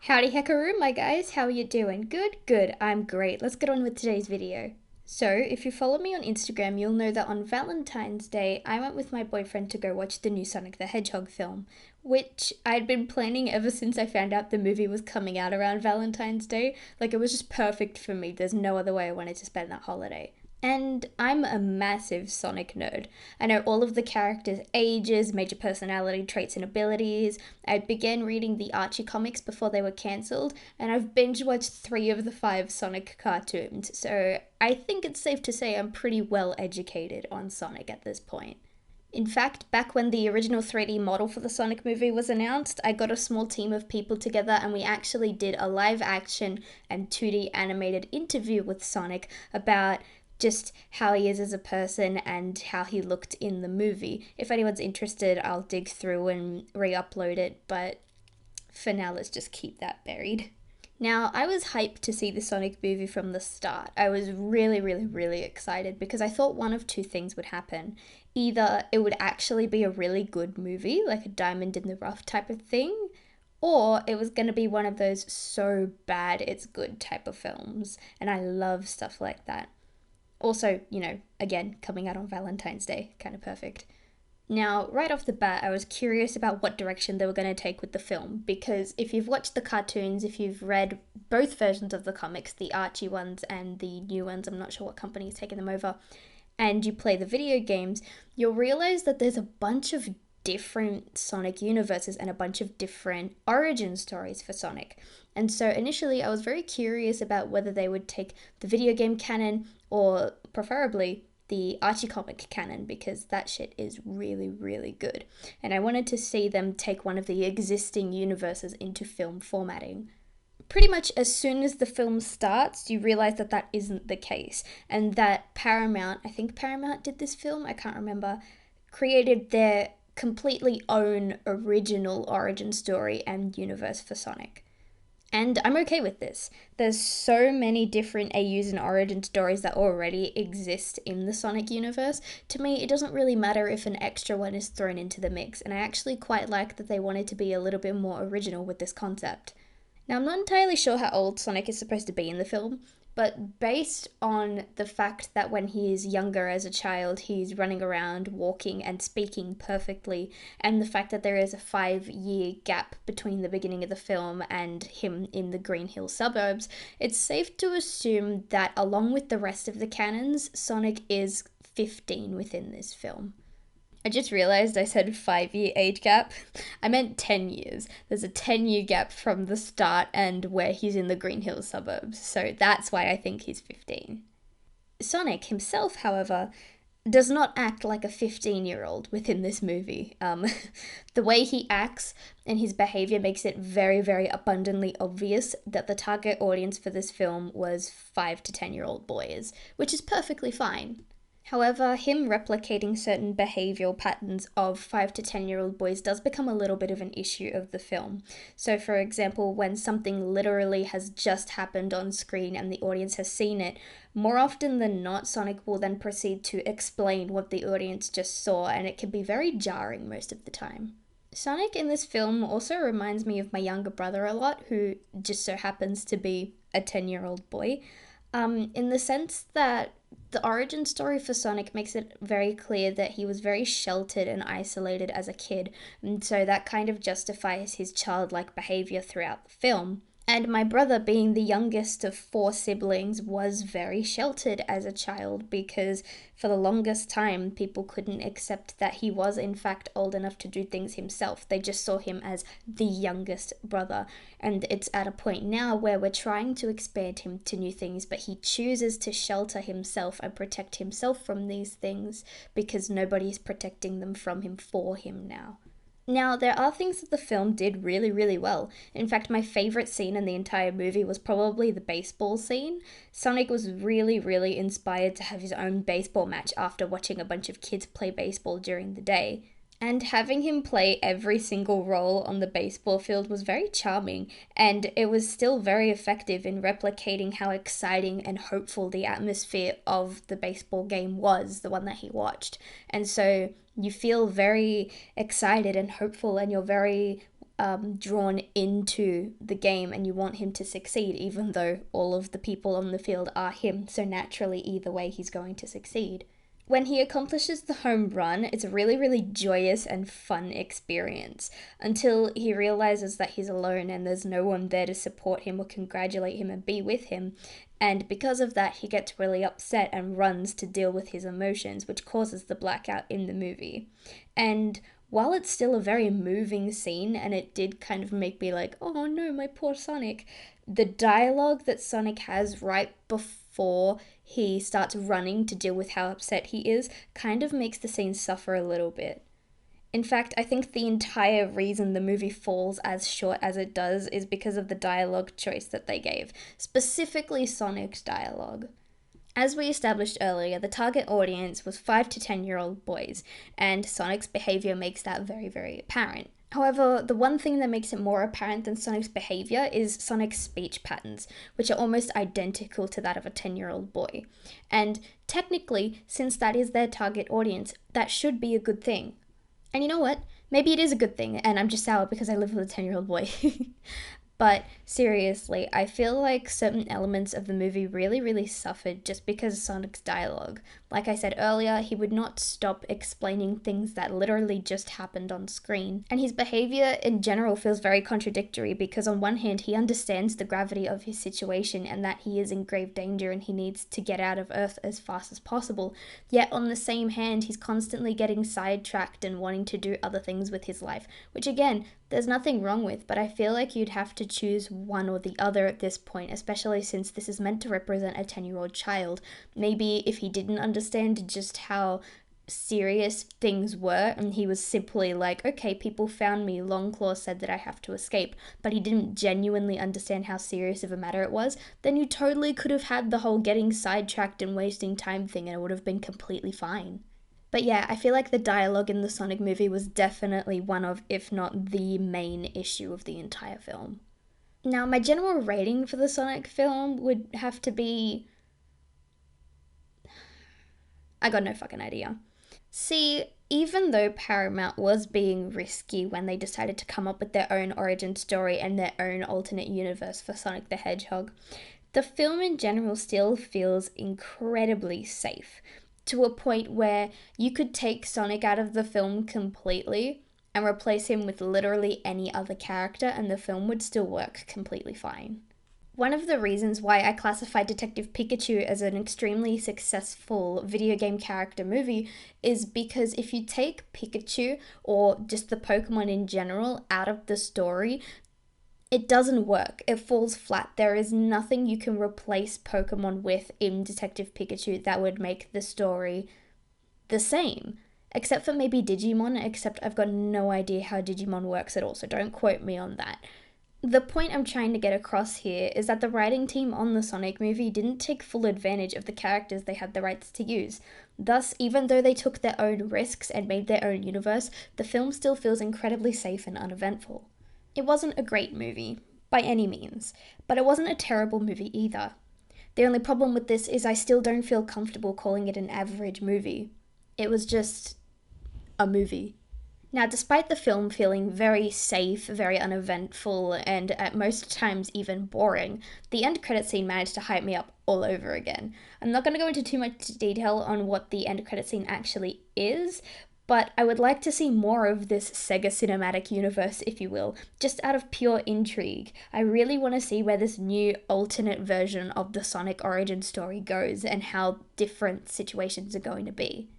Howdy heckaroo, my guys. How are you doing? Good, good. I'm great. Let's get on with today's video. So, if you follow me on Instagram, you'll know that on Valentine's Day, I went with my boyfriend to go watch the new Sonic the Hedgehog film, which I'd been planning ever since I found out the movie was coming out around Valentine's Day. Like, it was just perfect for me. There's no other way I wanted to spend that holiday. And I'm a massive Sonic nerd. I know all of the characters' ages, major personality traits, and abilities. I began reading the Archie comics before they were cancelled, and I've binge watched 3 of the 5 Sonic cartoons, so I think it's safe to say I'm pretty well educated on Sonic at this point. In fact, back when the original 3D model for the Sonic movie was announced, I got a small team of people together and we actually did a live action and 2D animated interview with Sonic about just how he is as a person and how he looked in the movie. If anyone's interested, I'll dig through and re-upload it, but for now, let's just keep that buried. Now, I was hyped to see the Sonic movie from the start. I was really, really, really excited because I thought one of two things would happen. Either it would actually be a really good movie, like a diamond in the rough type of thing, or it was going to be one of those so bad it's good type of films. And I love stuff like that. Also, again, coming out on Valentine's Day, kind of perfect. Now, right off the bat, I was curious about what direction they were going to take with the film, because if you've watched the cartoons, if you've read both versions of the comics, the Archie ones and the new ones, I'm not sure what company is taking them over, and you play the video games, you'll realize that there's a bunch of different Sonic universes and a bunch of different origin stories for Sonic. And so initially I was very curious about whether they would take the video game canon or preferably the Archie comic canon, because that shit is really, really good. And I wanted to see them take one of the existing universes into film formatting. Pretty much as soon as the film starts, you realize that that isn't the case, and that Paramount, I think Paramount did this film, I can't remember, created their completely own original origin story and universe for Sonic. And I'm okay with this. There's so many different AUs and origin stories that already exist in the Sonic universe. To me, it doesn't really matter if an extra one is thrown into the mix, and I actually quite like that they wanted to be a little bit more original with this concept. Now, I'm not entirely sure how old Sonic is supposed to be in the film, but based on the fact that when he is younger as a child, he's running around, walking, and speaking perfectly, and the fact that there is a 5-year gap between the beginning of the film and him in the Green Hill suburbs, it's safe to assume that along with the rest of the canons, Sonic is 15 within this film. I just realized I said 5-year age gap. I meant 10 years. There's a 10-year gap from the start and where he's in the Green Hills suburbs, so that's why I think he's 15. Sonic himself, however, does not act like a 15-year-old within this movie. The way he acts and his behavior makes it very, very abundantly obvious that the target audience for this film was 5 to 10-year-old boys, which is perfectly fine. However, him replicating certain behavioural patterns of 5 to 10-year-old boys does become a little bit of an issue of the film. So, for example, when something literally has just happened on screen and the audience has seen it, more often than not, Sonic will then proceed to explain what the audience just saw, and it can be very jarring most of the time. Sonic in this film also reminds me of my younger brother a lot, who just so happens to be a 10-year-old boy, in the sense that the origin story for Sonic makes it very clear that he was very sheltered and isolated as a kid, and so that kind of justifies his childlike behavior throughout the film. And my brother, being the youngest of 4 siblings, was very sheltered as a child because for the longest time people couldn't accept that he was in fact old enough to do things himself. They just saw him as the youngest brother. And it's at a point now where we're trying to expand him to new things, but he chooses to shelter himself and protect himself from these things because nobody's protecting them from him for him now. Now, there are things that the film did really, really well. In fact, my favourite scene in the entire movie was probably the baseball scene. Sonic was really, really inspired to have his own baseball match after watching a bunch of kids play baseball during the day. And having him play every single role on the baseball field was very charming, and it was still very effective in replicating how exciting and hopeful the atmosphere of the baseball game was, the one that he watched. And so you feel very excited and hopeful, and you're very drawn into the game and you want him to succeed, even though all of the people on the field are him. So naturally, either way, he's going to succeed. When he accomplishes the home run, it's a really, really joyous and fun experience until he realizes that he's alone and there's no one there to support him or congratulate him and be with him. And because of that, he gets really upset and runs to deal with his emotions, which causes the blackout in the movie. And while it's still a very moving scene and it did kind of make me like, oh no, my poor Sonic, the dialogue that Sonic has right before he starts running to deal with how upset he is kind of makes the scene suffer a little bit. In fact, I think the entire reason the movie falls as short as it does is because of the dialogue choice that they gave, specifically Sonic's dialogue. As we established earlier, the target audience was 5 to 10-year-old boys, and Sonic's behavior makes that very, very apparent. However, the one thing that makes it more apparent than Sonic's behavior is Sonic's speech patterns, which are almost identical to that of a 10-year-old boy. And technically, since that is their target audience, that should be a good thing. And you know what? Maybe it is a good thing, and I'm just sour because I live with a 10-year-old boy. But seriously, I feel like certain elements of the movie really, really suffered just because of Sonic's dialogue. Like I said earlier, he would not stop explaining things that literally just happened on screen. And his behavior in general feels very contradictory because on one hand, he understands the gravity of his situation and that he is in grave danger and he needs to get out of Earth as fast as possible. Yet on the same hand, he's constantly getting sidetracked and wanting to do other things with his life, which again, there's nothing wrong with, but I feel like you'd have to choose one or the other at this point, especially since this is meant to represent a 10-year-old child. Maybe if he didn't understand just how serious things were and he was simply like, okay, people found me, Longclaw said that I have to escape, but he didn't genuinely understand how serious of a matter it was, then you totally could have had the whole getting sidetracked and wasting time thing and it would have been completely fine. But yeah, I feel like the dialogue in the Sonic movie was definitely one of, if not the main issue of the entire film. Now, my general rating for the Sonic film would have to be... I got no fucking idea. See, even though Paramount was being risky when they decided to come up with their own origin story and their own alternate universe for Sonic the Hedgehog, the film in general still feels incredibly safe, to a point where you could take Sonic out of the film completely and replace him with literally any other character and the film would still work completely fine. One of the reasons why I classify Detective Pikachu as an extremely successful video game character movie is because if you take Pikachu or just the Pokemon in general out of the story, it doesn't work. It falls flat. There is nothing you can replace Pokemon with in Detective Pikachu that would make the story the same. Except for maybe Digimon, except I've got no idea how Digimon works at all, so don't quote me on that. The point I'm trying to get across here is that the writing team on the Sonic movie didn't take full advantage of the characters they had the rights to use. Thus, even though they took their own risks and made their own universe, the film still feels incredibly safe and uneventful. It wasn't a great movie, by any means, but it wasn't a terrible movie either. The only problem with this is I still don't feel comfortable calling it an average movie. It was just a movie. Now, despite the film feeling very safe, very uneventful, and at most times even boring, the end credit scene managed to hype me up all over again. I'm not going to go into too much detail on what the end credit scene actually is, but I would like to see more of this Sega cinematic universe, if you will, just out of pure intrigue. I really want to see where this new alternate version of the Sonic origin story goes and how different situations are going to be.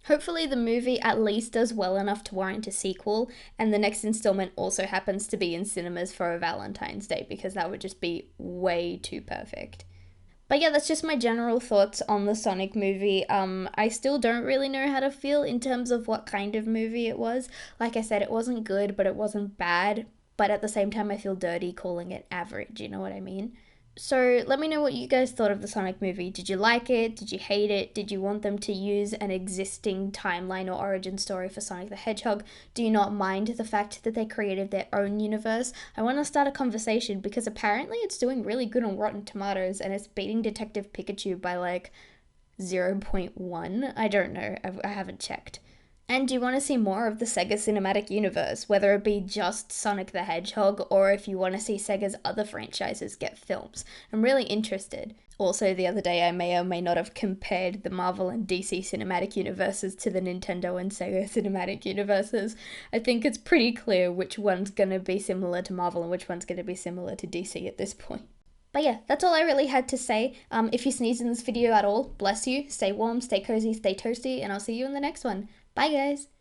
Hopefully the movie at least does well enough to warrant a sequel, and the next installment also happens to be in cinemas for a Valentine's Day, because that would just be way too perfect. But yeah, that's just my general thoughts on the Sonic movie. I still don't really know how to feel in terms of what kind of movie it was. Like I said, it wasn't good, but it wasn't bad. But at the same time, I feel dirty calling it average, you know what I mean? So let me know what you guys thought of the Sonic movie. Did you like it? Did you hate it? Did you want them to use an existing timeline or origin story for Sonic the Hedgehog? Do you not mind the fact that they created their own universe? I want to start a conversation because apparently it's doing really good on Rotten Tomatoes and it's beating Detective Pikachu by like 0.1. I don't know. I haven't checked. And do you want to see more of the Sega Cinematic Universe, whether it be just Sonic the Hedgehog or if you want to see Sega's other franchises get films? I'm really interested. Also, the other day I may or may not have compared the Marvel and DC cinematic universes to the Nintendo and Sega cinematic universes. I think it's pretty clear which one's gonna be similar to Marvel and which one's gonna be similar to DC at this point. But yeah, that's all I really had to say. If you sneeze in this video at all, bless you, stay warm, stay cozy, stay toasty, and I'll see you in the next one. Bye guys!